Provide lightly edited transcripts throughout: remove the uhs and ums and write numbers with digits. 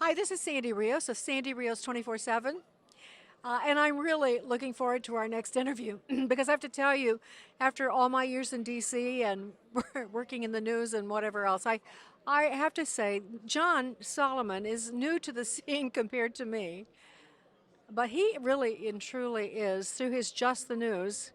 Hi, this is Sandy Rios of Sandy Rios 24/7. And I'm really looking forward to our next interview because I have to tell you, after all my years in DC and working in the news and whatever else, I have to say, John Solomon is new to the scene compared to me, but he really and truly is, through his Just the News,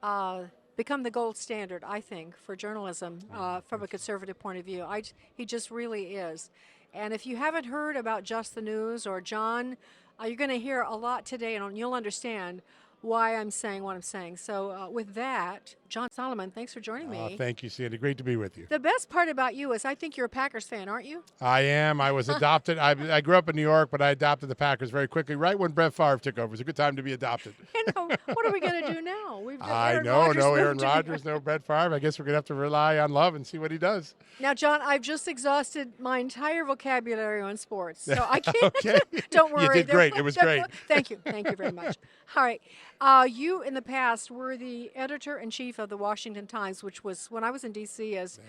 uh, become the gold standard, I think, for journalism from a conservative point of view. He just really is. And if you haven't heard about Just the News or John, you're going to hear a lot today, and you'll understand why I'm saying what I'm saying. So, with that, John Solomon, thanks for joining me. Thank you, Sandy. Great to be with you. The best part about you is I think you're a Packers fan, aren't you? I am. I was adopted. I grew up in New York, but I adopted the Packers very quickly, right when Brett Favre took over. It was a good time to be adopted. You know, what are we going to do now? I know. No Aaron Rodgers, no Brett Favre. I guess we're going to have to rely on love and see what he does. Now, John, I've just exhausted my entire vocabulary on sports, so I can't. Okay. Don't worry. You did great. It was great. Thank you. Thank you very much. All right. You, in the past, were the editor-in-chief of the Washington Times, which was, when I was in D.C. as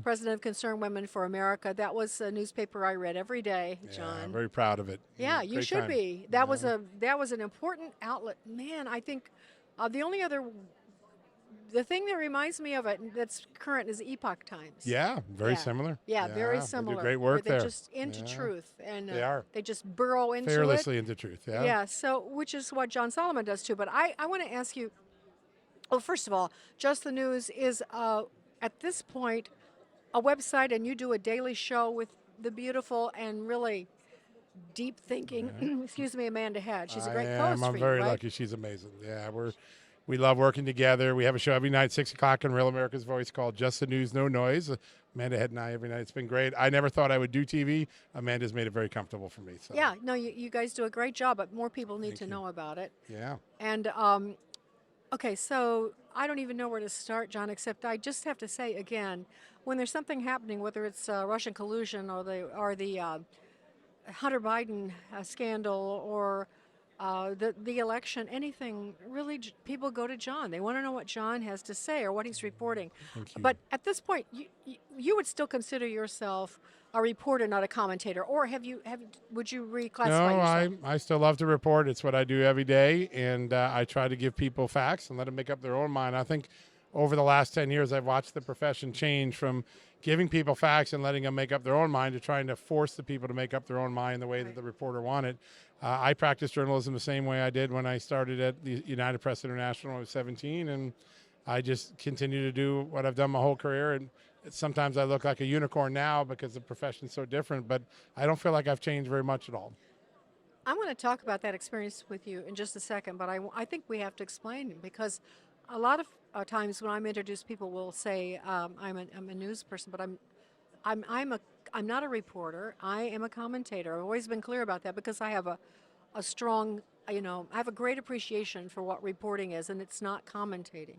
president of Concerned Women for America, that was a newspaper I read every day, John. Yeah, I'm very proud of it. Yeah, you should be. That was an important outlet. Man, I think the thing that reminds me of it that's current is Epoch Times. Yeah, very similar. Yeah, very similar. They do great work they're there. just into truth, and they are. They just burrow into fearlessly it. into truth. Yeah. Yeah. So, which is what John Solomon does too. But I want to ask you. Oh, first of all, Just the News is at this point a website, and you do a daily show with the beautiful and really deep thinking, excuse me, Amanda Head. She's a great co-host I'm for very you, right? lucky. She's amazing. Yeah, we love working together. We have a show every night, 6 o'clock on Real America's Voice called Just the News, No Noise. Amanda Head and I every night. It's been great. I never thought I would do TV. Amanda's made it very comfortable for me. So. Yeah, no, you guys do a great job, but more people need to know about it. Yeah. And okay, so I don't even know where to start, John, except I just have to say again, when there's something happening, whether it's Russian collusion or the Hunter Biden scandal or the election, anything, really, people go to John. They want to know what John has to say or what he's reporting. Thank you. But at this point, you would still consider yourself a reporter, not a commentator, or would you reclassify yourself? No, I still love to report. It's what I do every day, and I try to give people facts and let them make up their own mind. I think over the last 10 years, I've watched the profession change from giving people facts and letting them make up their own mind to trying to force the people to make up their own mind the way that the reporter wanted. I practiced journalism the same way I did when I started at the United Press International when I was 17, and I just continue to do what I've done my whole career. And sometimes I look like a unicorn now because the profession's so different, but I don't feel like I've changed very much at all. I want to talk about that experience with you in just a second, but I think we have to explain it because a lot of times when I'm introduced, people will say I'm a news person, but I'm not a reporter. I am a commentator. I've always been clear about that because I have a strong, I have a great appreciation for what reporting is, and it's not commentating.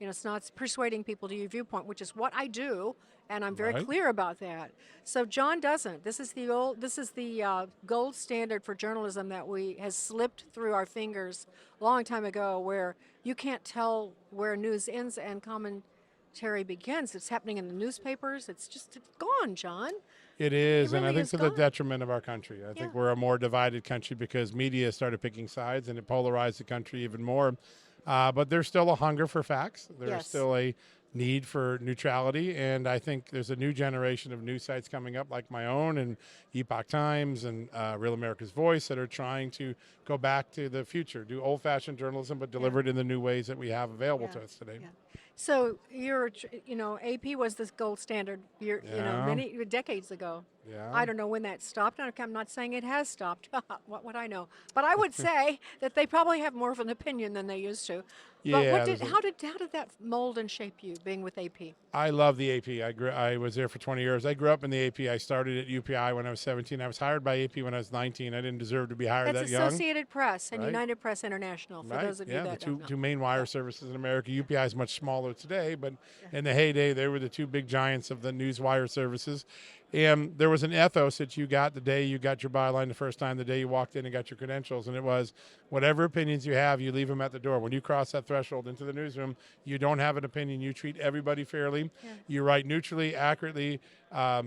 It's not persuading people to your viewpoint, which is what I do, and I'm very clear about that. So John doesn't. This is the gold standard for journalism that has slipped through our fingers a long time ago, where you can't tell where news ends and commentary begins. It's happening in the newspapers. It's gone, John. It is, really and I think is to the gone. detriment of our country. I think we're a more divided country because media started picking sides, and it polarized the country even more. But there's still a hunger for facts. There's still a need for neutrality, and I think there's a new generation of news sites coming up like my own and Epoch Times and Real America's Voice that are trying to go back to the future, do old-fashioned journalism but deliver it in the new ways that we have available to us today. Yeah. So AP was this gold standard, many decades ago. Yeah. I don't know when that stopped. I'm not saying it has stopped. What would I know? But I would say that they probably have more of an opinion than they used to. Yeah, But how did that mold and shape you, being with AP? I love the AP. I was there for 20 years. I grew up in the AP. I started at UPI when I was 17. I was hired by AP when I was 19. I didn't deserve to be hired That's that young. Associated Press and United Press International, for those of you that the don't know. two main wire services in America. UPI is much smaller today, but in the heyday, they were the two big giants of the news wire services. And there was an ethos that you got the day you got your byline the first time, the day you walked in and got your credentials, and it was whatever opinions you have, you leave them at the door. When you cross that threshold into the newsroom, you don't have an opinion. You treat everybody fairly. Yeah. You write neutrally, accurately,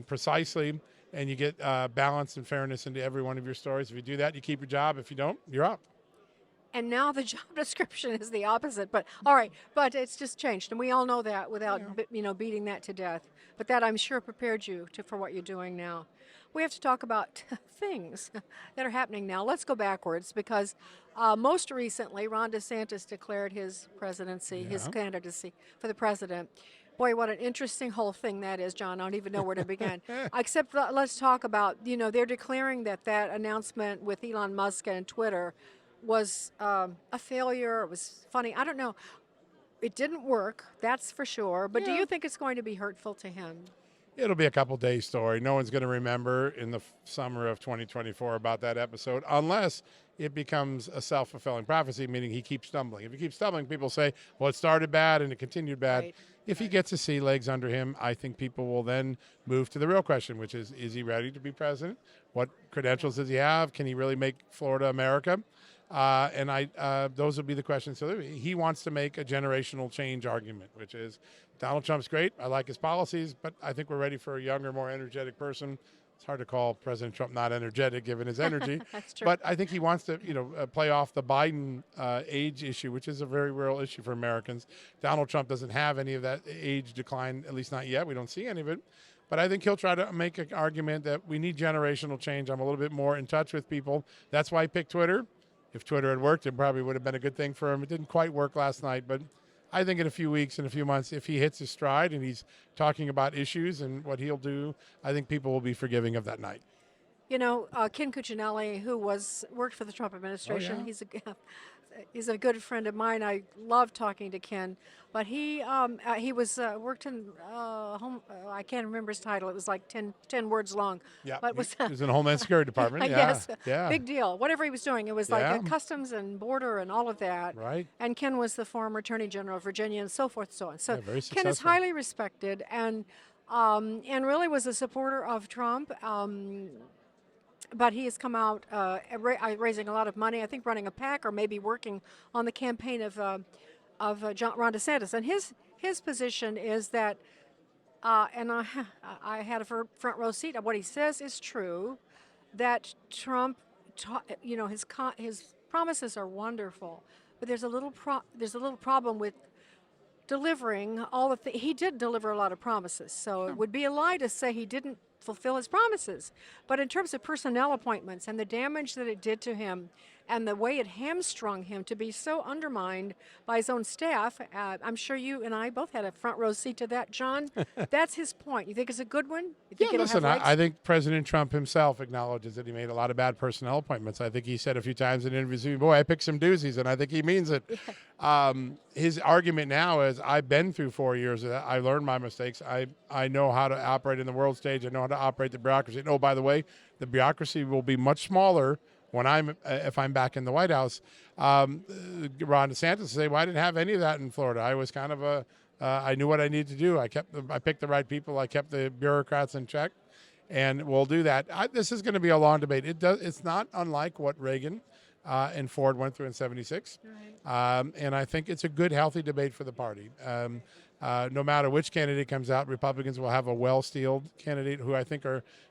precisely, and you get balance and fairness into every one of your stories. If you do that, you keep your job. If you don't, you're out. And now the job description is the opposite. But all right, but it's just changed, and we all know that without beating that to death. But that I'm sure prepared you for what you're doing now. We have to talk about things that are happening now. Let's go backwards because most recently, Ron DeSantis declared his presidency, his candidacy for the president. Boy, what an interesting whole thing that is, John. I don't even know where to begin. Except let's talk about, they're declaring that announcement with Elon Musk and Twitter was a failure. It was funny. I don't know. It didn't work, that's for sure. But do you think it's going to be hurtful to him? It'll be a couple days story. No one's going to remember in the summer of 2024 about that episode unless it becomes a self-fulfilling prophecy, meaning he keeps stumbling. If he keeps stumbling, people say, well, it started bad and it continued bad. Right. If he gets to see legs under him, I think people will then move to the real question, which is he ready to be president? What credentials does he have? Can he really make Florida America? Those would be the questions. So he wants to make a generational change argument, which is Donald Trump's great. I like his policies, but I think we're ready for a younger, more energetic person. It's hard to call President Trump not energetic given his energy. That's true. But I think he wants to, play off the Biden age issue, which is a very real issue for Americans. Donald Trump doesn't have any of that age decline, at least not yet. We don't see any of it. But I think he'll try to make an argument that we need generational change. I'm a little bit more in touch with people. That's why I picked Twitter. If Twitter had worked, it probably would have been a good thing for him. It didn't quite work last night, but I think in a few weeks, in a few months, if he hits his stride and he's talking about issues and what he'll do, I think people will be forgiving of that night. Ken Cuccinelli, who worked for the Trump administration, he's a good friend of mine. I love talking to Ken, but he was worked in home. I can't remember his title. It was like 10 words long. Yeah, but he was in the Homeland Security Department. Yes, yeah, big deal. Whatever he was doing, it was like customs and border and all of that. Right. And Ken was the former Attorney General of Virginia and so forth and so on. So very Ken is successful. highly respected and really was a supporter of Trump. But he has come out raising a lot of money, I think running a PAC or maybe working on the campaign of Ron DeSantis. And his position is that, and I had a front row seat, what he says is true, that Trump, his promises are wonderful, but there's a little problem with delivering all the things. He did deliver a lot of promises, so it would be a lie to say he didn't fulfill his promises. But in terms of personnel appointments and the damage that it did to him and the way it hamstrung him to be so undermined by his own staff, I'm sure you and I both had a front row seat to that, John. That's his point. You think it's a good one? You think it'll have legs? I think President Trump himself acknowledges that he made a lot of bad personnel appointments. I think he said a few times in interviews, boy, I picked some doozies, and I think he means it. His argument now is, I've been through 4 years of that. I learned my mistakes. I know how to operate in the world stage. I know how to operate the bureaucracy. And, oh, by the way, the bureaucracy will be much smaller if I'm back in the White House. Ron DeSantis say, well, I didn't have any of that in Florida. I was kind of I knew what I needed to do. I picked the right people. I kept the bureaucrats in check, and we'll do that. This is going to be a long debate. It's not unlike what Reagan and Ford went through in '76, right. And I think it's a good, healthy debate for the party. No matter which candidate comes out, Republicans will have a well-steeled candidate who I think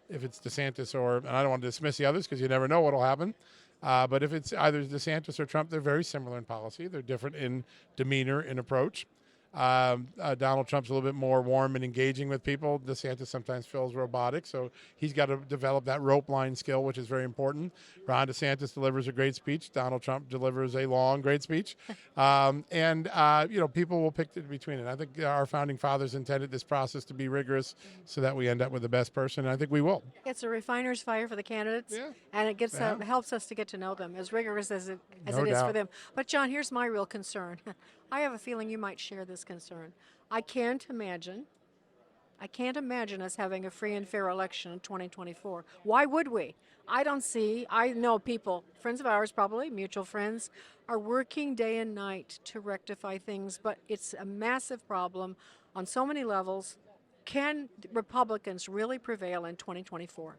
if it's DeSantis and I don't want to dismiss the others because you never know what will happen. But if it's either DeSantis or Trump, they're very similar in policy. They're different in demeanor and approach. Donald Trump's a little bit more warm and engaging with people. DeSantis sometimes feels robotic, so he's got to develop that rope line skill, which is very important. Ron DeSantis delivers a great speech. Donald Trump delivers a long, great speech. People will pick between it. I think our founding fathers intended this process to be rigorous so that we end up with the best person, and I think we will. It's a refiner's fire for the candidates, and it helps us to get to know them, as rigorous as it is for them. But, John, here's my real concern. I have a feeling you might share this concern. I can't imagine us having a free and fair election in 2024. Why would we? I know people, friends of ours probably, mutual friends, are working day and night to rectify things, but it's a massive problem on so many levels. Can Republicans really prevail in 2024?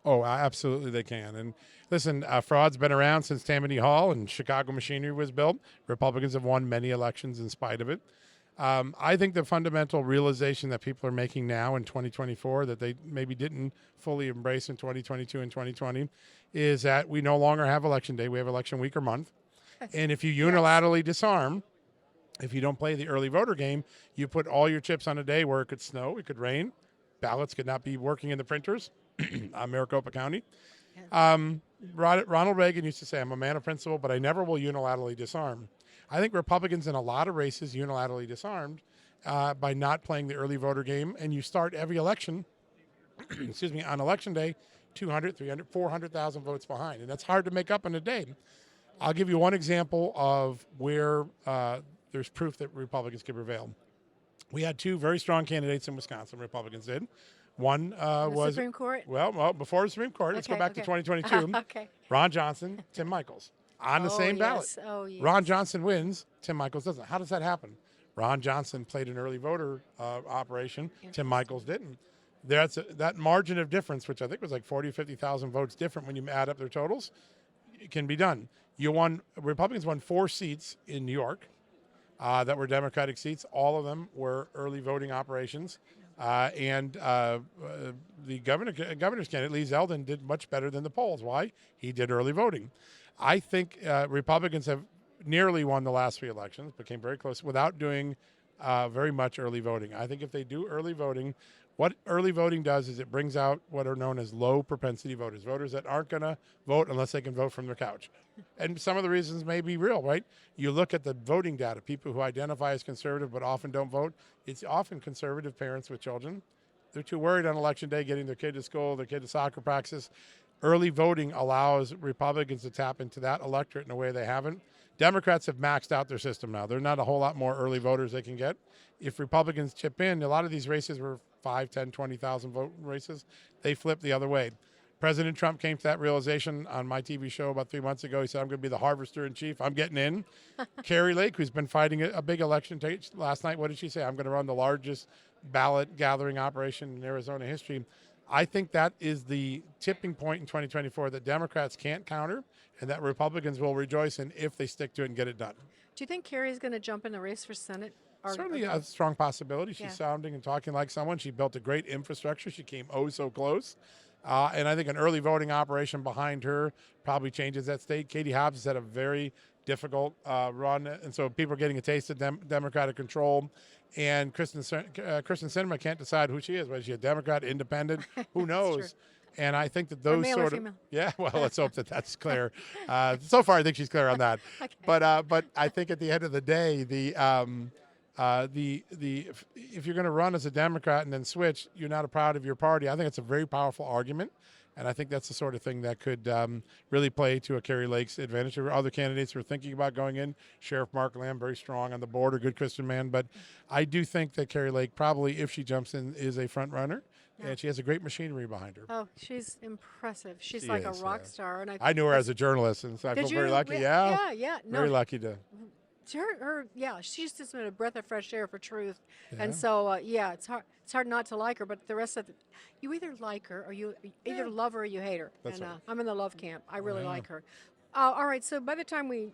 Oh, absolutely they can. And listen, fraud's been around since Tammany Hall and Chicago machinery was built. Republicans have won many elections in spite of it. I think the fundamental realization that people are making now in 2024 that they maybe didn't fully embrace in 2022 and 2020 is that we no longer have election day. We have election week or month. And if you Yes. unilaterally disarm, if you don't play the early voter game, you put all your chips on a day where it could snow, it could rain, ballots could not be working in the printers, Maricopa County. Ronald Reagan used to say, I'm a man of principle, but I never will unilaterally disarm. I think Republicans in a lot of races unilaterally disarmed by not playing the early voter game. And you start every election, excuse me, on election day, 200, 300, 400,000 votes behind. And that's hard to make up in a day. I'll give you one example of where there's proof that Republicans can prevail. We had two very strong candidates in Wisconsin, Republicans did. One was Supreme Court. Well, before the Supreme Court, let's go back to 2022. Okay. Ron Johnson, Tim Michaels on the same ballot. Yes. Oh, yes. Ron Johnson wins, Tim Michaels doesn't. How does that happen? Ron Johnson played an early voter operation. Tim Michaels didn't. That margin of difference, which I think was like 40 or 50,000 votes different when you add up their totals, it can be done. Republicans won 4 seats in New York that were Democratic seats. All of them were early voting operations. And the governor's candidate, Lee Zeldin, did much better than the polls. Why? He did early voting. I think Republicans have nearly won the last 3 elections, became very close, without doing very much early voting. I think if they do early voting, what early voting does is it brings out what are known as low propensity voters, voters that aren't going to vote unless they can vote from their couch. And some of the reasons may be real, right? You look at the voting data, people who identify as conservative but often don't vote, it's often conservative parents with children. They're too worried on election day getting their kid to school, their kid to soccer practice. Early voting allows Republicans to tap into that electorate in a way they haven't. Democrats have maxed out their system now. There's not a whole lot more early voters they can get. If Republicans chip in, a lot of these races were 5, 10, 20,000 vote races. They flipped the other way. President Trump came to that realization on my TV show about 3 months ago. He said, I'm going to be the harvester in chief. I'm getting in. Carrie Lake, who's been fighting a big election last night, what did she say? I'm going to run the largest ballot gathering operation in Arizona history. I think that is the tipping point in 2024 that Democrats can't counter and that Republicans will rejoice in if they stick to it and get it done. Do you think Kerry's going to jump in the race for Senate? Certainly a strong possibility. She's sounding and talking like someone. She built a great infrastructure. She came so close. And I think an early voting operation behind her probably changes that state. Katie Hobbs has had a very difficult run, and so people are getting a taste of Democratic control. And Kristen Sinema can't decide who she is. Whether she's a Democrat, independent, who knows? And I think that those sort of well, let's hope that that's clear. So far, I think she's clear on that. Okay. But I think at the end of the day, if you're going to run as a Democrat and then switch, you're not proud of your party. I think it's a very powerful argument, and I think that's the sort of thing that could really play to a Carrie Lake's advantage. There were other candidates who were thinking about going in. Sheriff Mark Lamb, very strong on the board, a good Christian man, but I do think that Carrie Lake probably, if she jumps in, is a front runner. And she has a great machinery behind her. Oh, she's impressive. She's She like is, a rock star. And I knew her as a journalist, and so I feel very lucky. Yeah, Yeah. very lucky to. She's just been a breath of fresh air for truth. And so, it's hard not to like her, but the rest of you either like her or you either love her or you hate her. That's and right. I'm in the love camp. I really like her. All right, so by the time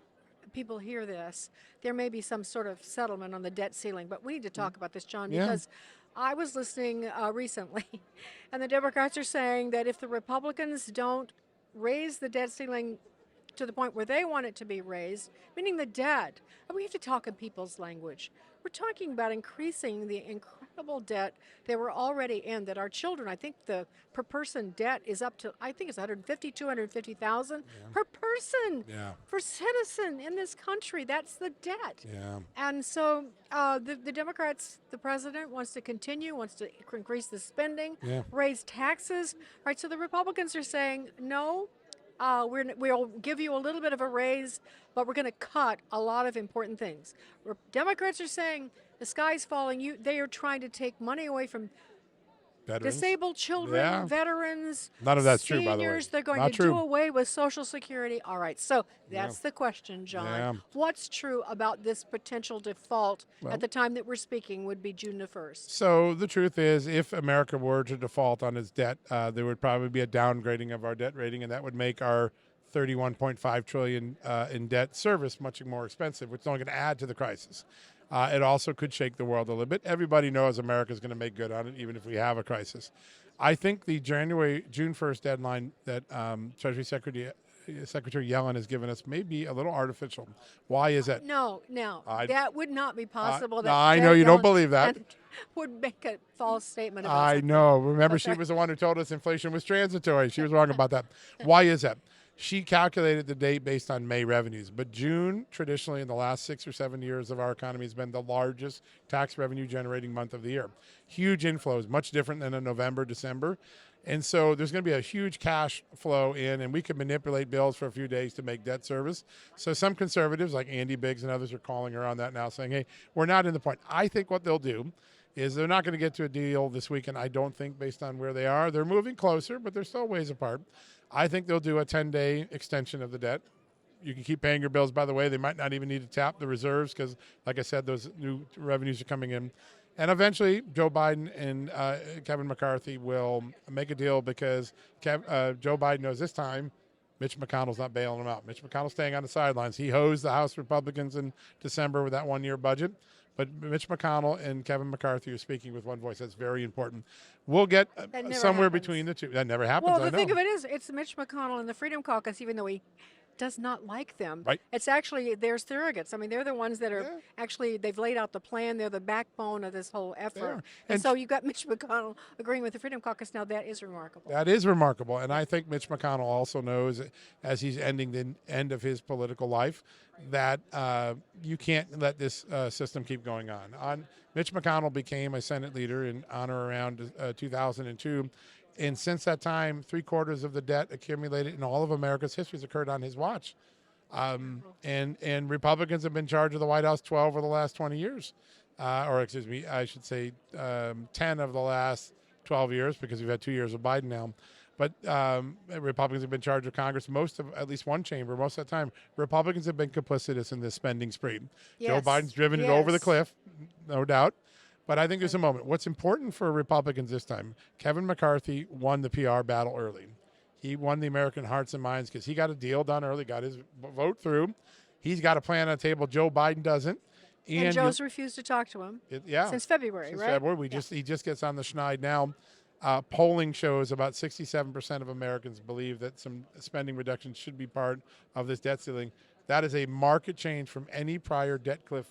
people hear this, there may be some sort of settlement on the debt ceiling, but we need to talk about this, John, because I was listening recently, and the Democrats are saying that if the Republicans don't raise the debt ceiling to the point where they want it to be raised, meaning the debt, and we have to talk in people's language. We're talking about increasing the incredible debt that we're already in, that our children, I think the per person debt is up to, I think it's 150, 250,000 per person for citizen in this country. That's the debt. Yeah. And so the Democrats, the president wants to increase the spending, raise taxes. All right, so the Republicans are saying, no, we'll give you a little bit of a raise, but we're going to cut a lot of important things. Democrats are saying the sky's falling. They are trying to take money away from Veterans. Disabled children, veterans, None of that's seniors. true, by the way. They're going to do away with Social Security. All right, so that's the question, John. Yeah. What's true about this potential default at the time that we're speaking would be June the 1st? So the truth is, if America were to default on its debt, there would probably be a downgrading of our debt rating, and that would make our $31.5 trillion in debt service much more expensive, which is only going to add to the crisis. It also could shake the world a little bit. Everybody knows America's going to make good on it, even if we have a crisis. I think the June 1st deadline that Treasury Secretary Yellen has given us may be a little artificial. Why is that? No, no, I, that would not be possible. no, That I know Janet you don't Yellen believe that. would make a false statement about I something. know. Remember, she Okay. was the one who told us inflation was transitory. She was wrong about that. Why is that? She calculated the date based on May revenues, but June, traditionally in the last 6 or 7 years of our economy, has been the largest tax revenue generating month of the year. Huge inflows, much different than in November, December. And so there's going to be a huge cash flow in, and we can manipulate bills for a few days to make debt service. So some conservatives, like Andy Biggs and others, are calling her on that now, saying, hey, we're not in the point. I think what they'll do is they're not going to get to a deal this weekend, I don't think, based on where they are. They're moving closer, but they're still ways apart. I think they'll do a 10-day extension of the debt. You can keep paying your bills, by the way. They might not even need to tap the reserves because, like I said, those new revenues are coming in. And eventually, Joe Biden and Kevin McCarthy will make a deal because Joe Biden knows this time Mitch McConnell's not bailing him out. Mitch McConnell's staying on the sidelines. He hosed the House Republicans in December with that one-year budget. But Mitch McConnell and Kevin McCarthy are speaking with one voice. That's very important. We'll get somewhere happens. between the two. That never happens. Well, I the know. thing of it is, it's Mitch McConnell and the Freedom Caucus, even though he does not like them. Right. It's actually their surrogates. I mean, they're the ones that are Yeah. actually, they've laid out the plan. They're the backbone of this whole effort. are. And And so you've got Mitch McConnell agreeing with the Freedom Caucus. Now, that is remarkable. That is remarkable. And I think Mitch McConnell also knows, as he's ending the end of his political life, that you can't let this system keep going on. Mitch McConnell became a Senate leader in on or around 2002. And since that time, 3/4 of the debt accumulated in all of America's history has occurred on his watch. And Republicans have been in charge of the White House 12 of the last 20 years. Or excuse me, I should say 10 of the last 12 years because we've had 2 years of Biden now. But Republicans have been in charge of Congress most of at least one chamber most of the time. Republicans have been complicitous in this spending spree. Joe Yes. Biden's driven it over the Yes. cliff, no doubt. But I think there's a moment. What's important for Republicans this time, Kevin McCarthy won the PR battle early. He won the American hearts and minds because he got a deal done early, got his vote through. He's got a plan on the table. Joe Biden doesn't. And Joe's refused to talk to him since February, Since right? February. He just gets on the schneid now. Polling shows about 67% of Americans believe that some spending reductions should be part of this debt ceiling. That is a market change from any prior debt cliff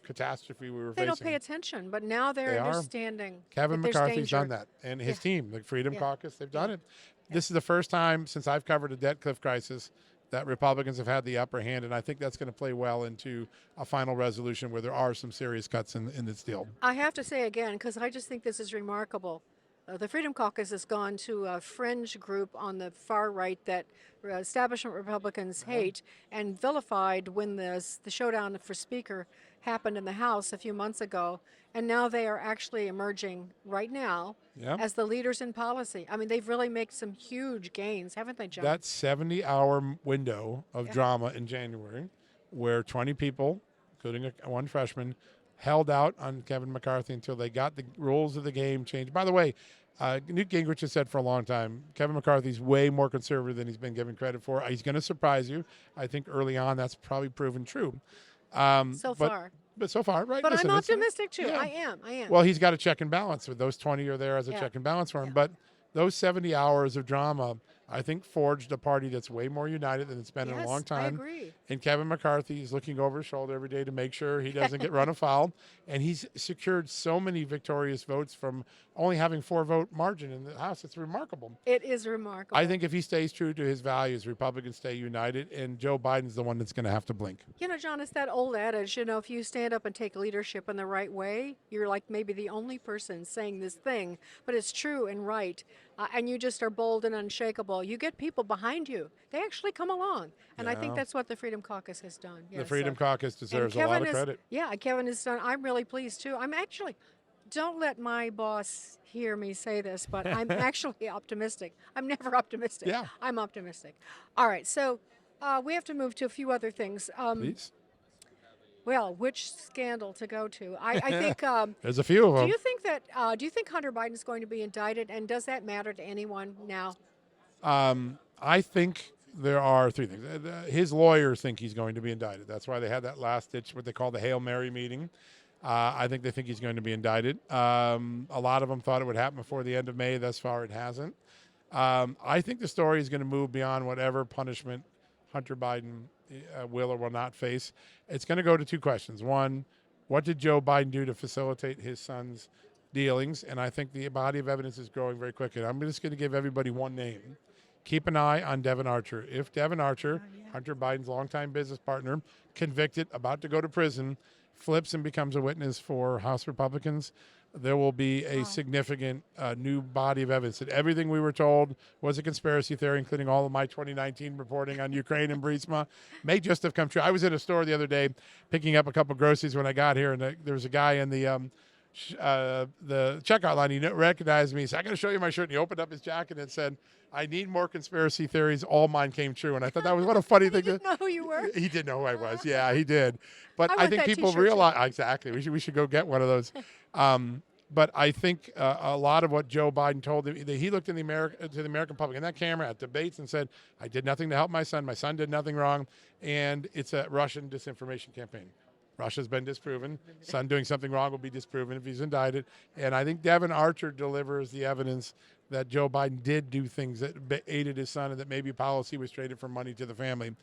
catastrophe we were They facing. don't pay attention, but now they're They are. understanding. Kevin that there's McCarthy's danger. done that, and his team, the Freedom Yeah. Caucus, they've done it. This is the first time since I've covered a debt cliff crisis that Republicans have had the upper hand, and I think that's going to play well into a final resolution where there are some serious cuts in this deal. I have to say again, because I just think this is remarkable. The Freedom Caucus has gone to a fringe group on the far right that establishment Republicans hate and vilified when the showdown for Speaker happened in the House a few months ago. And now they are actually emerging right now Yeah. as the leaders in policy. I mean, they've really made some huge gains, haven't they, John? That 70-hour window of drama in January where 20 people, including one freshman, held out on Kevin McCarthy until they got the rules of the game changed. By the way, Newt Gingrich has said for a long time, Kevin McCarthy's way more conservative than he's been given credit for. He's going to surprise you. I think early on that's probably proven true. So far. But so far, right? But Listen, I'm it's- optimistic too. yeah. I am. Well, he's got a check and balance. With those 20 are there as a Yeah. check and balance for him. Yeah. But those 70 hours of drama, I think, forged a party that's way more united than it's been in a Yes, long time. I agree. And Kevin McCarthy is looking over his shoulder every day to make sure he doesn't get run afoul. And he's secured so many victorious votes from only having 4-vote margin in the House. It's remarkable. It is remarkable. I think if he stays true to his values, Republicans stay united, and Joe Biden's the one that's going to have to blink. You know, John, it's that old adage, if you stand up and take leadership in the right way, you're like maybe the only person saying this thing, but it's true and right. And you just are bold and unshakable. You get people behind you. They actually come along. And I think Yeah. that's what the Freedom Caucus has done. The Freedom Caucus deserves a lot Kevin of credit. Yeah, Kevin has done. I'm really pleased too. I'm actually, don't let my boss hear me say this, but I'm actually optimistic. I'm never optimistic. Yeah. I'm optimistic. All right, so we have to move to a few other things. Please. Well, which scandal to go to? I think. There's a few of them. Do you think Hunter Biden is going to be indicted, and does that matter to anyone now? I think there are three things. His lawyers think he's going to be indicted. That's why they had that last ditch, what they call the Hail Mary meeting. I think they think he's going to be indicted. A lot of them thought it would happen before the end of May. Thus far, it hasn't. I think the story is going to move beyond whatever punishment Hunter Biden will or will not face. It's going to go to two questions. One, what did Joe Biden do to facilitate his son's dealings? And I think the body of evidence is growing very quickly. I'm just going to give everybody one name. Keep an eye on Devin Archer. If Devin Archer, Hunter Biden's longtime business partner, convicted, about to go to prison, flips and becomes a witness for House Republicans, there will be a significant new body of evidence that everything we were told was a conspiracy theory, including all of my 2019 reporting on Ukraine and Burisma, may just have come true. I was in a store the other day picking up a couple groceries when I got here, and there was a guy in the checkout line. He recognized me. He said, "I got to show you my shirt." And he opened up his jacket and said, "I need more conspiracy theories. All mine came true." And I thought that was what a funny thing. He didn't know who you were. He did know who I was. Yeah, he did. But I I want think that people t-shirt, realize exactly. We should go get one of those. But I think a lot of what Joe Biden told him, he looked in to the American public in that camera at debates and said, "I did nothing to help my son. My son did nothing wrong," and it's a Russian disinformation campaign. Russia's been disproven. Son doing something wrong will be disproven if he's indicted. And I think Devin Archer delivers the evidence that Joe Biden did do things that aided his son and that maybe policy was traded for money to the family.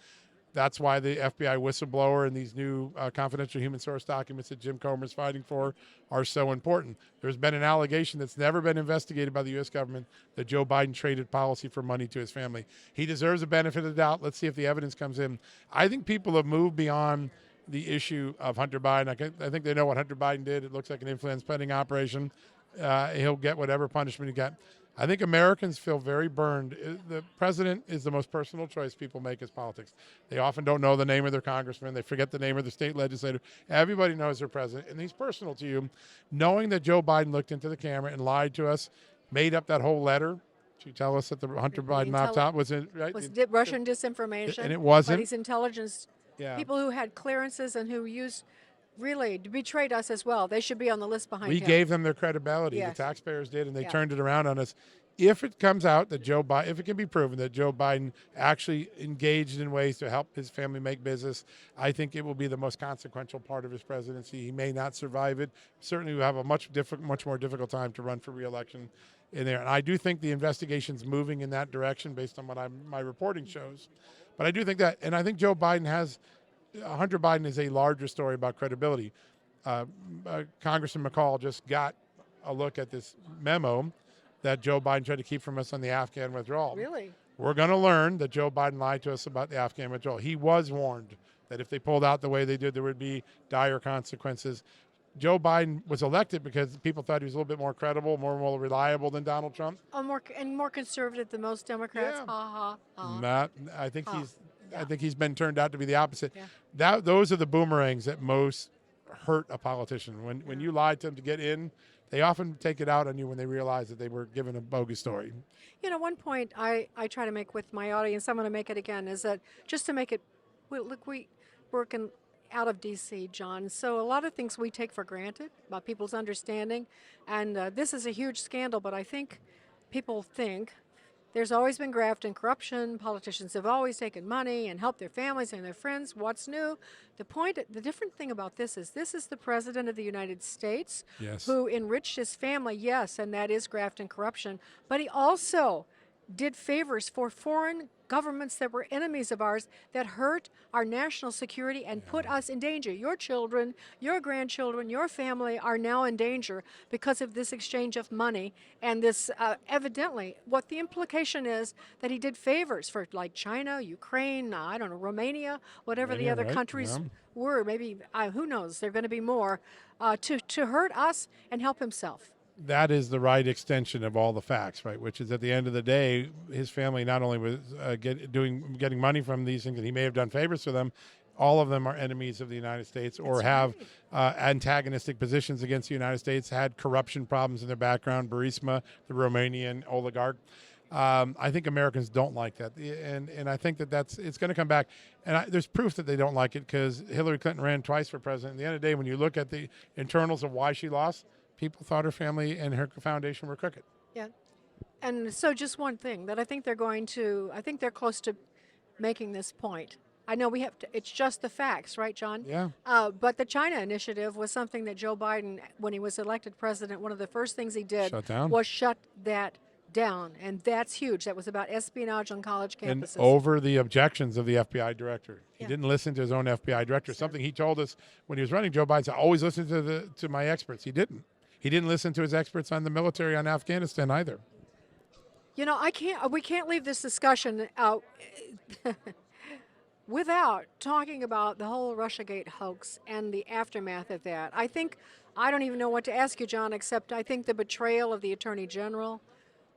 That's why the FBI whistleblower and these new confidential human source documents that Jim Comer's fighting for are so important. There's been an allegation that's never been investigated by the U.S. government that Joe Biden traded policy for money to his family. He deserves the benefit of the doubt. Let's see if the evidence comes in. I think people have moved beyond the issue of Hunter Biden. I think they know what Hunter Biden did. It looks like an influence peddling operation. He'll get whatever punishment he got. I think Americans feel very burned. The president is the most personal choice people make as politics. They often don't know the name of their congressman. They forget the name of the state legislator. Everybody knows their president, and he's personal to you. Knowing that Joe Biden looked into the camera and lied to us, made up that whole letter to tell us that the Hunter Biden laptop was right? Was Russian disinformation. And it wasn't. But he's intelligence. Yeah. People who had clearances and who used really betrayed us as well. They should be on the list behind him. We gave them their credibility. Yes. The taxpayers did, and they turned it around on us. If it comes out that Joe Biden, if it can be proven that Joe Biden actually engaged in ways to help his family make business, I think it will be the most consequential part of his presidency. He may not survive it. Certainly, we have a much more difficult time to run for re-election in there. And I do think the investigation's moving in that direction based on what my reporting shows. But I do think that, and I think Joe Biden Hunter Biden is a larger story about credibility. Congressman McCall just got a look at this memo that Joe Biden tried to keep from us on the Afghan withdrawal. Really? We're going to learn that Joe Biden lied to us about the Afghan withdrawal. He was warned that if they pulled out the way they did, there would be dire consequences. Joe Biden was elected because people thought he was a little bit more credible, more reliable than Donald Trump. More conservative than most Democrats. Yeah. Ha ha. I think he's been turned out to be the opposite. Yeah. Those are the boomerangs that most hurt a politician. When you lied to them to get in, they often take it out on you when they realize that they were given a bogus story. You know, one point I try to make with my audience, I'm going to make it again, is that just to make it, we working out of D.C., John, so a lot of things we take for granted about people's understanding, and this is a huge scandal, but I think people think there's always been graft and corruption. Politicians have always taken money and helped their families and their friends. What's new? The different thing about this is the President of the United States who enriched his family, yes, and that is graft and corruption, but he also did favors for foreign governments that were enemies of ours that hurt our national security and put us in danger. Your children, your grandchildren, your family are now in danger because of this exchange of money and this evidently what the implication is that he did favors for like China, Ukraine, I don't know, Romania, whatever the other countries were, maybe, who knows, there are going to be more, to hurt us and help himself. That is the right extension of all the facts, right? Which is at the end of the day, his family not only was getting money from these things, and he may have done favors to them, all of them are enemies of the United States or have antagonistic positions against the United States, had corruption problems in their background, Burisma, the Romanian oligarch. I think Americans don't like that, and I think it's going to come back. And there's proof that they don't like it because Hillary Clinton ran twice for president. At the end of the day, when you look at the internals of why she lost, people thought her family and her foundation were crooked. Yeah. And so just one thing that I think they're close to making this point. I know we have to, it's just the facts, right, John? Yeah. But the China initiative was something that Joe Biden, when he was elected president, one of the first things he did Shut down. was shut that down. And that's huge. That was about espionage on college And campuses. over the objections of the FBI director. He Yeah. didn't listen to his own FBI director. Something he told us when he was running, Joe Biden said, always listen to my experts. He didn't. He didn't listen to his experts on the military on Afghanistan either. You know, we can't leave this discussion out without talking about the whole Russiagate hoax and the aftermath of that. I don't even know what to ask you, John, except I think the betrayal of the Attorney General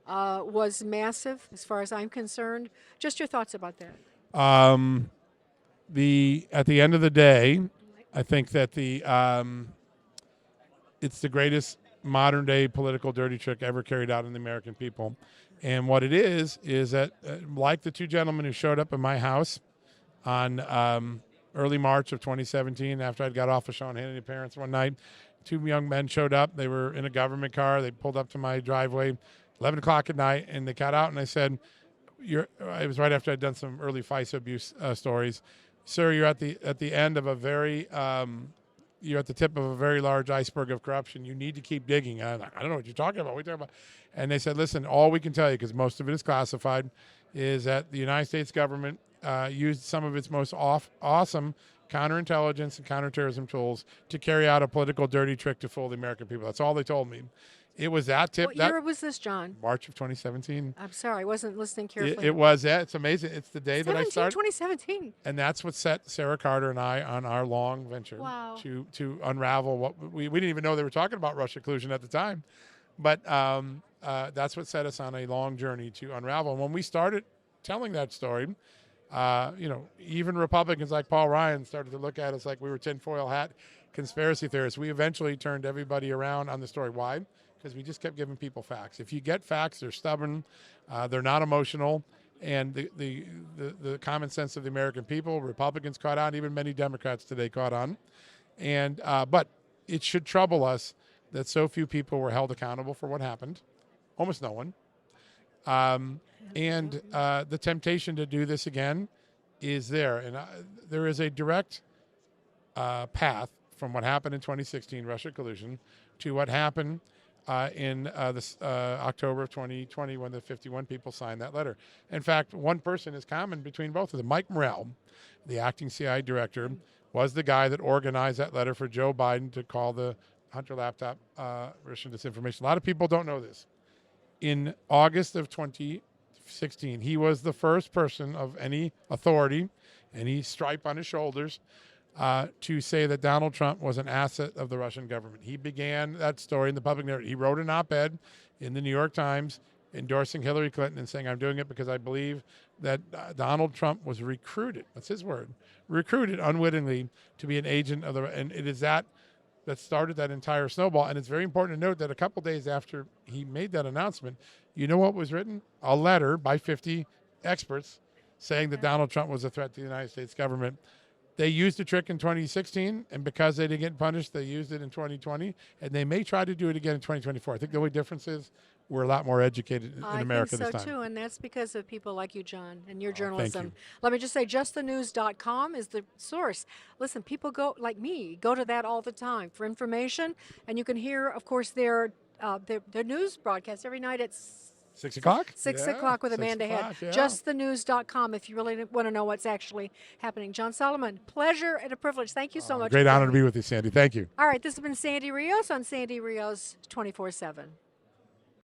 was massive as far as I'm concerned. Just your thoughts about that. At the end of the day, I think that it's the greatest modern day political dirty trick ever carried out on the American people. And what it is that like the two gentlemen who showed up at my house on early March of 2017 after I'd got off of Sean Hannity parents one night, two young men showed up. They were in a government car. They pulled up to my driveway 11 o'clock at night, and they got out, and I said, it was right after I'd done some early FISA abuse stories. Sir, you're at the end of a very you're at the tip of a very large iceberg of corruption. You need to keep digging. And I'm like, I don't know what you're talking about. What are you talking about? And they said, listen, all we can tell you, because most of it is classified, is that the United States government used some of its most awesome counterintelligence and counterterrorism tools to carry out a political dirty trick to fool the American people. That's all they told me. It was that tip. What year was this, John? March of 2017. I'm sorry, I wasn't listening carefully. It was that. It's amazing. It's the day that I started. 2017. And that's what set Sarah Carter and I on our long venture to unravel what we didn't even know they were talking about Russia collusion at the time. But that's what set us on a long journey to unravel. And when we started telling that story, even Republicans like Paul Ryan started to look at us like we were tinfoil hat conspiracy theorists. We eventually turned everybody around on the story. Why? Because we just kept giving people facts. If you get facts, they're stubborn, they're not emotional, and the common sense of the American people, Republicans caught on, even many Democrats today caught on. And but it should trouble us that so few people were held accountable for what happened. Almost no one. And the temptation to do this again is there. And there is a direct path from what happened in 2016, Russia collusion, to what happened in October of 2020 when the 51 people signed that letter. In fact, one person is common between both of them. Mike Morrell, the acting CIA director, was the guy that organized that letter for Joe Biden to call the Hunter laptop Russian disinformation. A lot of people don't know this. In August of 2016, he was the first person of any authority, any stripe on his shoulders, to say that Donald Trump was an asset of the Russian government. He began that story in the public narrative. He wrote an op-ed in the New York Times endorsing Hillary Clinton and saying, I'm doing it because I believe that Donald Trump was recruited, that's his word, recruited unwittingly to be an agent of and it is that started that entire snowball. And it's very important to note that a couple days after he made that announcement, you know what was written? A letter by 50 experts saying that Donald Trump was a threat to the United States government. They used the trick in 2016, and because they didn't get punished, they used it in 2020, and they may try to do it again in 2024. I think the only difference is we're a lot more educated in America this time. I think so, too, and that's because of people like you, John, and your journalism. Thank you. Let me just say, justthenews.com is the source. Listen, people go, like me, go to that all the time for information, and you can hear, of course, their news broadcast every night at 6 o'clock? 6 o'clock with Amanda Head. Yeah. Justthenews.com if you really want to know what's actually happening. John Solomon, pleasure and a privilege. Thank you so much. Great honor to be with you, Sandy. Thank you. All right, this has been Sandy Rios on Sandy Rios 24/7.